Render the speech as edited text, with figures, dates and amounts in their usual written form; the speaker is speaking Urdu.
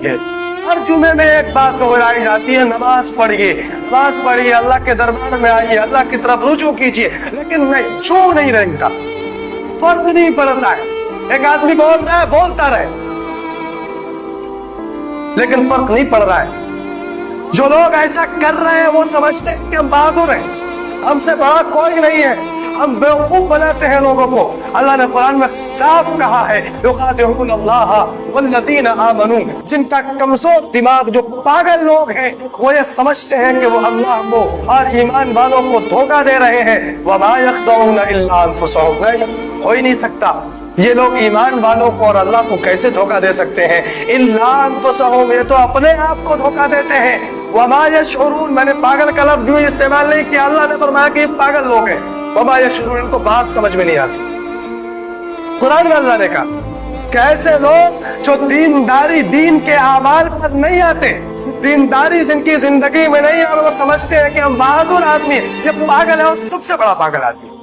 ہر جمعے میں ایک بات دہرائی جاتی ہے، نماز پڑھیے، نماز پڑھیے، اللہ کے دربار میں آئیے، اللہ کی طرف رجوع کیجیے، لیکن نہیں، چھو نہیں رہتا، فرق نہیں پڑتا ہے۔ ایک آدمی بول رہا ہے، بولتا رہے، لیکن فرق نہیں پڑ رہا ہے۔ جو لوگ ایسا کر رہے ہیں وہ سمجھتے ہیں کہ ہم بہادر ہیں، ہم سے بڑا کوئی نہیں ہے، ہم بیوقوف بناتے ہیں لوگوں کو۔ اللہ نے قرآن میں صاف کہا ہے، یخادعون اللہ والذین آمنوا، جن کا کمزور دماغ، جو پاگل لوگ ہیں، وہ یہ سمجھتے ہیں کہ وہ اللہ کو اور ایمان والوں کو دھوکہ دے رہے ہیں۔ وما یخدعون الا انفسهم، نہیں ہو ہی نہیں سکتا، یہ لوگ ایمان والوں کو اور اللہ کو کیسے دھوکہ دے سکتے ہیں؟ الا انفسهم، یہ تو اپنے آپ کو دھوکہ دیتے ہیں۔ وما یشعرون، میں نے پاگل کا لفظ یوں استعمال نہیں کیا، اللہ نے فرمایا کہ یہ پاگل لوگ ہیں۔ وما یشعرون، ان کو بات سمجھ میں نہیں آتی۔ قرآن میں اللہ نے کہا کہ ایسے لوگ جو دینداری، دین کے اعمال پر نہیں آتے، دینداری جن کی زندگی میں نہیں، اور وہ سمجھتے ہیں کہ ہم بہادر آدمی، یہ پاگل ہے اور سب سے بڑا پاگل آدمی۔